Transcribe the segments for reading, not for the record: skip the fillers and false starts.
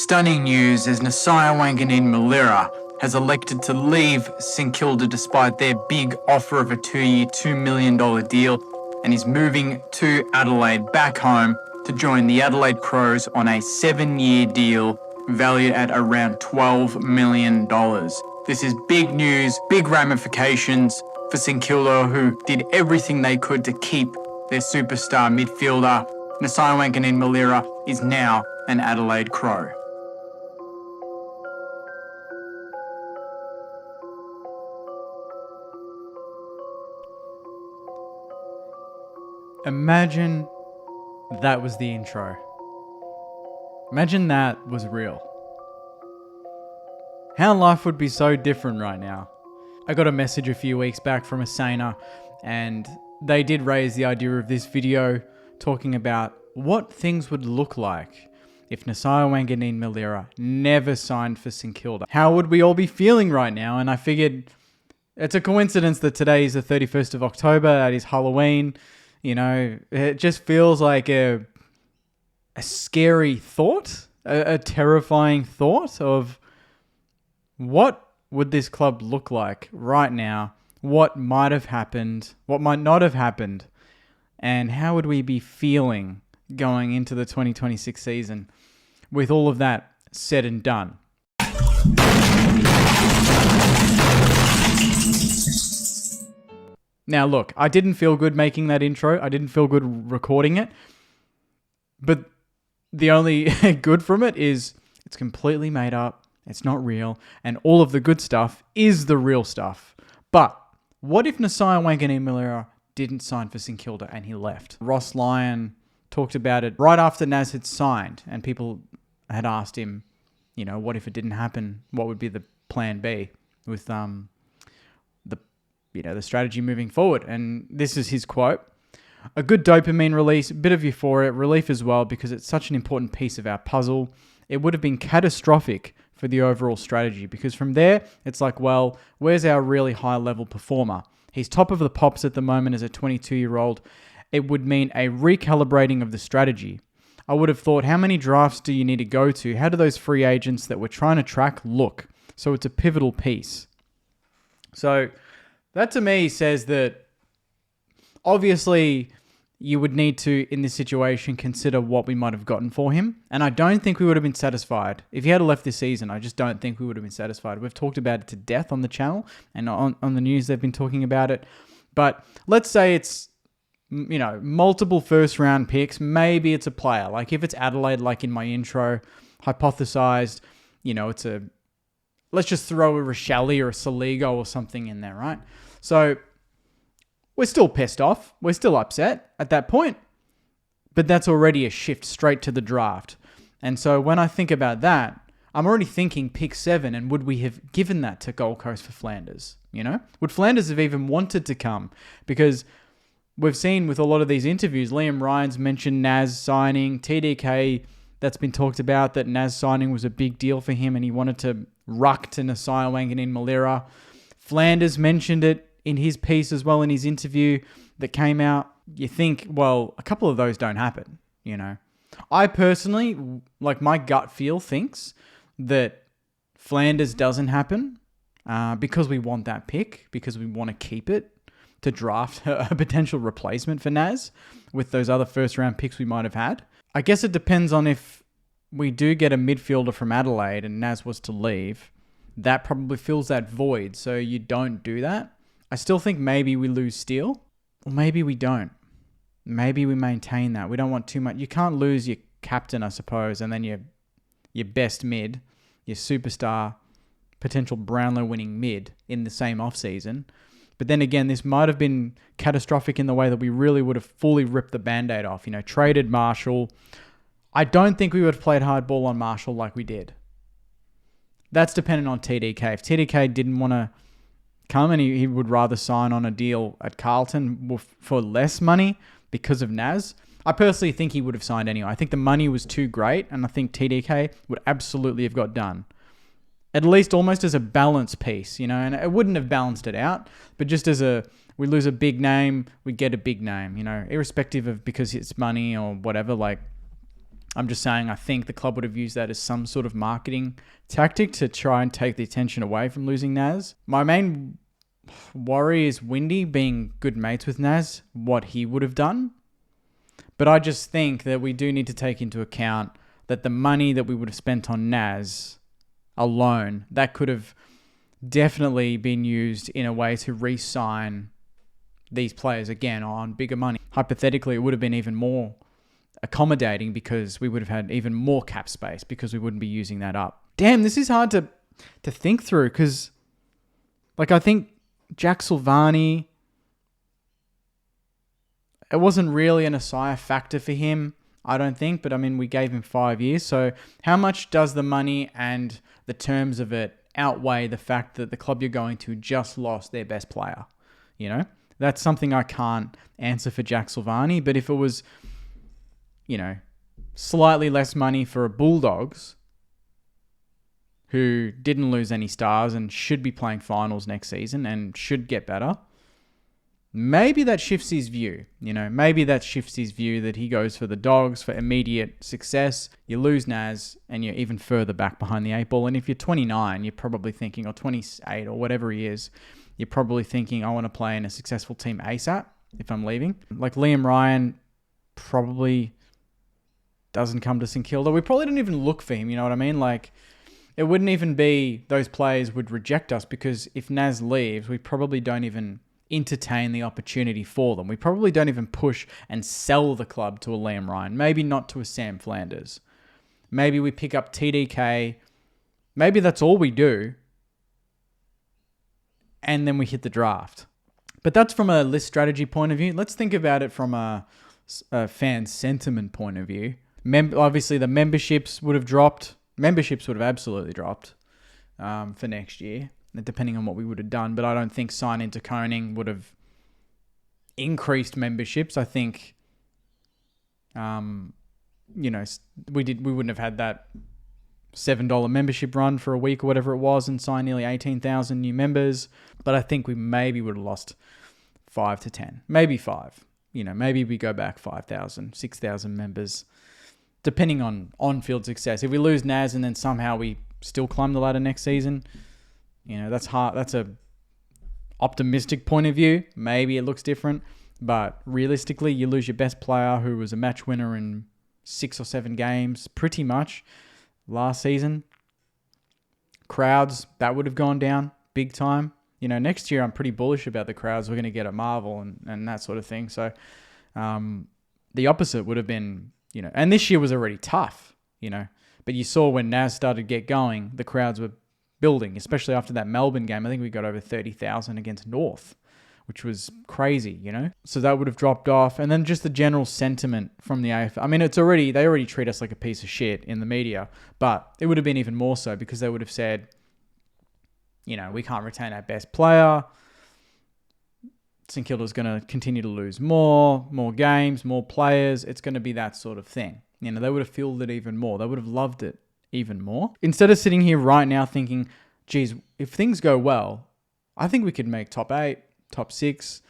Stunning news as Nasiah Wanganeen-Malira has elected to leave St Kilda despite their big offer of a 2-year, $2 million deal, and is moving to Adelaide, back home, to join the Adelaide Crows on a 7-year deal valued at around $12 million. This is big news, big ramifications for St Kilda, who did everything they could to keep their superstar midfielder. Nasiah Wanganeen-Malira is now an Adelaide Crow. Imagine that was the intro. Imagine that was real. How life would be so different right now. I got a message a few weeks back from a Saner, and they did raise the idea of this video talking about what things would look like if Nasiah Wanganeen-Malira never signed for St Kilda. How would we all be feeling right now? And I figured it's a coincidence that today is the 31st of October, that is Halloween. You know, it just feels like a scary thought, a terrifying thought of what would this club look like right now? What might have happened? What might not have happened? And how would we be feeling going into the 2026 season with all of that said and done? Now, look, I didn't feel good making that intro. I didn't feel good recording it. But the only good from it is it's completely made up. It's not real. And all of the good stuff is the real stuff. But what if Nasiah Wanganeen-Malira didn't sign for St Kilda and he left? Ross Lyon talked about it right after Naz had signed, and people had asked him, you know, what if it didn't happen? What would be the plan B with the strategy moving forward? And this is his quote: "A good dopamine release, a bit of euphoria, relief as well, because it's such an important piece of our puzzle. It would have been catastrophic for the overall strategy, because from there, it's like, well, where's our really high-level performer? He's top of the pops at the moment as a 22-year-old. It would mean a recalibrating of the strategy. I would have thought, how many drafts do you need to go to? How do those free agents that we're trying to track look? So it's a pivotal piece." So that to me says that obviously you would need to, in this situation, consider what we might have gotten for him. And I don't think we would have been satisfied. If he had left this season, I just don't think we would have been satisfied. We've talked about it to death on the channel, and on the news they've been talking about it. But let's say it's, you know, multiple first round picks. Maybe it's a player. Like if it's Adelaide, like in my intro, hypothesized, you know, it's let's just throw a Rochelle or a Saligo or something in there, right? So we're still pissed off. We're still upset at that point. But that's already a shift straight to the draft. And so when I think about that, I'm already thinking pick 7, and would we have given that to Gold Coast for Flanders? You know? Would Flanders have even wanted to come? Because we've seen with a lot of these interviews, Liam Ryan's mentioned Naz signing, TDK, that's been talked about, that Naz signing was a big deal for him and he wanted to ruck to Nasiah Wanganeen-Malira. Flanders mentioned it in his piece as well, in his interview that came out. You think, well, a couple of those don't happen, you know. I personally, like my gut feel thinks that Flanders doesn't happen because we want that pick, because we want to keep it to draft a potential replacement for Naz with those other first round picks we might have had. I guess it depends on if we do get a midfielder from Adelaide and Naz was to leave, that probably fills that void. So you don't do that. I still think maybe we lose Steele, or maybe we don't. Maybe we maintain that. We don't want too much. You can't lose your captain, I suppose, and then your best mid, your superstar, potential Brownlow winning mid in the same off-season. But then again, this might have been catastrophic in the way that we really would have fully ripped the Band-Aid off. You know, traded Marshall. I don't think we would have played hardball on Marshall like we did. That's dependent on TDK. If TDK didn't want to come and he would rather sign on a deal at Carlton for less money because of Naz, I personally think he would have signed anyway. I think the money was too great, and I think TDK would absolutely have got done. At least almost as a balance piece, you know, and it wouldn't have balanced it out, but just as we lose a big name, we get a big name, you know, irrespective of because it's money or whatever, like I'm just saying I think the club would have used that as some sort of marketing tactic to try and take the attention away from losing Naz. My main worry is Windy being good mates with Naz, what he would have done. But I just think that we do need to take into account that the money that we would have spent on Naz alone, that could have definitely been used in a way to re-sign these players again on bigger money. Hypothetically, it would have been even more accommodating because we would have had even more cap space because we wouldn't be using that up. Damn, this is hard to think through because, like, I think Jack Silvani, it wasn't really an Asaya factor for him, I don't think, but I mean, we gave him 5 years. So how much does the money and the terms of it outweigh the fact that the club you're going to just lost their best player? You know, that's something I can't answer for Jack Silvani, but if it was, you know, slightly less money for a Bulldogs who didn't lose any stars and should be playing finals next season and should get better, maybe that shifts his view. You know, maybe that shifts his view that he goes for the Dogs for immediate success. You lose Naz and you're even further back behind the 8 ball. And if you're 29, you're probably thinking, or 28 or whatever he is, you're probably thinking, I want to play in a successful team ASAP if I'm leaving. Like Liam Ryan probably doesn't come to St Kilda. We probably don't even look for him, you know what I mean? Like, it wouldn't even be those players would reject us because if Naz leaves, we probably don't even entertain the opportunity for them. We probably don't even push and sell the club to a Liam Ryan. Maybe not to a Sam Flanders. Maybe we pick up TDK. Maybe that's all we do. And then we hit the draft. But that's from a list strategy point of view. Let's think about it from a fan sentiment point of view. Obviously, the memberships would have dropped. Memberships would have absolutely dropped for next year, depending on what we would have done. But I don't think sign into Koning would have increased memberships. I think, you know, we wouldn't have had that $7 membership run for a week or whatever it was and sign nearly 18,000 new members. But I think we maybe would have lost 5 to 10, maybe 5. You know, maybe we go back 5,000, 6,000 members, depending on on-field success. If we lose Naz and then somehow we still climb the ladder next season, you know, that's hard. That's a optimistic point of view. Maybe it looks different, but realistically, you lose your best player who was a match winner in 6 or 7 games, pretty much last season. Crowds, that would have gone down big time. You know, next year I'm pretty bullish about the crowds we're going to get at Marvel and that sort of thing. So the opposite would have been, you know, and this year was already tough, you know, but you saw when Naz started to get going, the crowds were building, especially after that Melbourne game. I think we got over 30,000 against North, which was crazy, you know. So that would have dropped off. And then just the general sentiment from the AFL. I mean, they already treat us like a piece of shit in the media, but it would have been even more so because they would have said, you know, we can't retain our best player. St Kilda's going to continue to lose more games, more players. It's going to be that sort of thing. You know, they would have fueled it even more. They would have loved it even more. Instead of sitting here right now thinking, geez, if things go well, I think we could make top 8, top 6.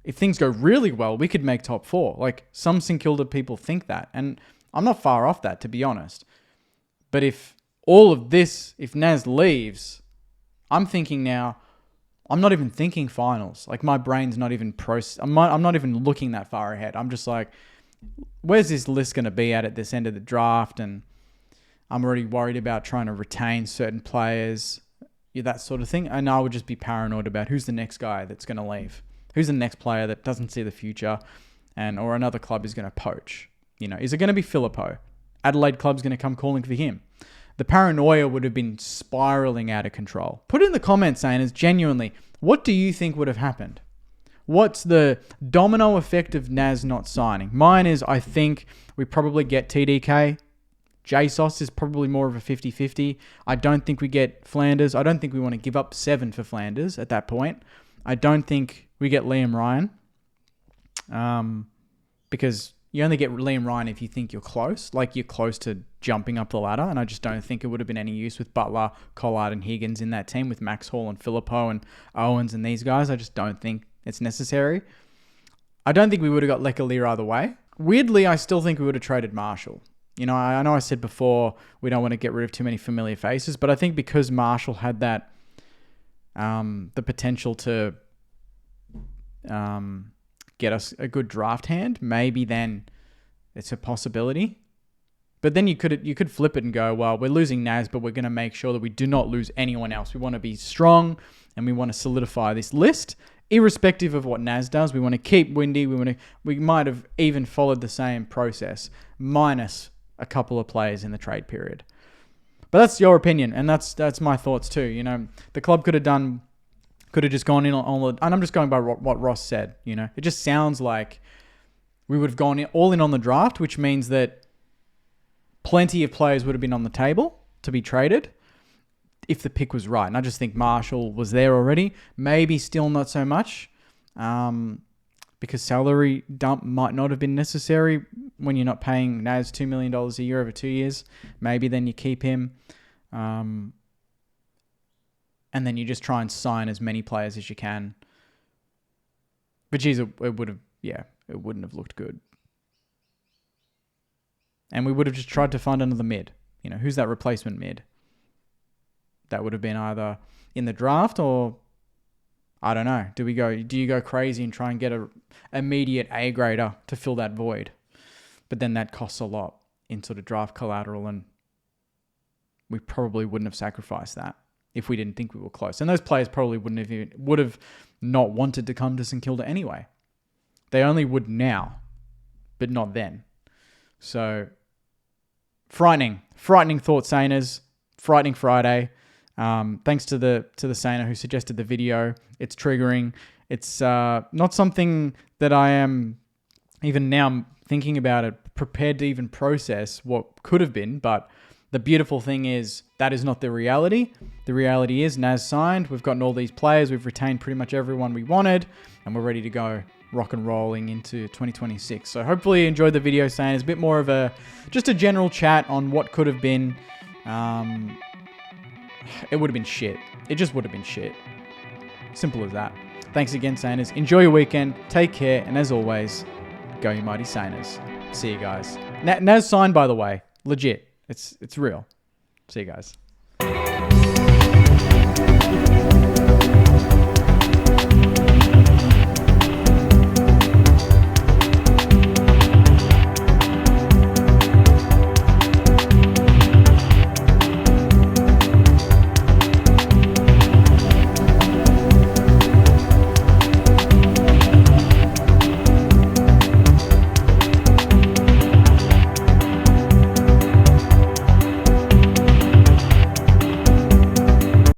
If things go really well, we could make top 4. Like, some St Kilda people think that. And I'm not far off that, to be honest. But if all of this, if Naz leaves, I'm thinking now, I'm not even thinking finals. Like, my brain's not even I'm not even looking that far ahead. I'm just like, where's this list going to be at this end of the draft? And I'm already worried about trying to retain certain players, that sort of thing. And I would just be paranoid about who's the next guy that's going to leave. Who's the next player that doesn't see the future or another club is going to poach? You know, is it going to be Filippo? Adelaide club's going to come calling for him. The paranoia would have been spiraling out of control. Put it in the comments saying, is genuinely, what do you think would have happened? What's the domino effect of Naz not signing? Mine is, I think we probably get TDK. JSOS is probably more of a 50-50. I don't think we get Flanders. I don't think we want to give up 7 for Flanders at that point. I don't think we get Liam Ryan. Because you only get Liam Ryan if you think you're close. Like, you're close to jumping up the ladder. And I just don't think it would have been any use with Butler, Collard and Higgins in that team with Max Hall and Filippo and Owens and these guys. I just don't think it's necessary. I don't think we would have got Lecalier either way. Weirdly, I still think we would have traded Marshall. You know, I know I said before we don't want to get rid of too many familiar faces, but I think because Marshall had that the potential to get us a good draft hand, maybe then it's a possibility. But then you could flip it and go, well, we're losing Naz, but we're going to make sure that we do not lose anyone else. We want to be strong and we want to solidify this list, irrespective of what Naz does. We want to keep Windy. We might have even followed the same process, minus a couple of players in the trade period. But that's your opinion, and that's my thoughts too. You know, the club could have just gone in on, and I'm just going by what Ross said. You know, it just sounds like we would have gone all in on the draft, which means that plenty of players would have been on the table to be traded if the pick was right. And I just think Marshall was there already. Maybe still not so much because salary dump might not have been necessary when you're not paying Naz $2 million a year over 2 years. Maybe then you keep him and then you just try and sign as many players as you can. But geez, it wouldn't have looked good. And we would have just tried to find another mid. You know, who's that replacement mid? That would have been either in the draft or, I don't know. Do you go crazy and try and get a immediate A grader to fill that void? But then that costs a lot in sort of draft collateral, and we probably wouldn't have sacrificed that if we didn't think we were close. And those players probably would have not wanted to come to St Kilda anyway. They only would now, but not then. So frightening thought, Saners. Frightening Friday. Thanks to the Saner who suggested the video. It's triggering. It's not something that I am even now thinking about it, prepared to even process what could have been. But the beautiful thing is that is not the reality. The reality is Naz signed. We've gotten all these players. We've retained pretty much everyone we wanted, and we're ready to go rock and rolling into 2026. So hopefully you enjoyed the video, saying it's a bit more of just a general chat on what could have been. It would have been shit. It just would have been shit. Simple as that. Thanks again, Saners. Enjoy your weekend. Take care. And as always, go you mighty Saners. See you guys. Naz signed, by the way. Legit. It's real. See you guys.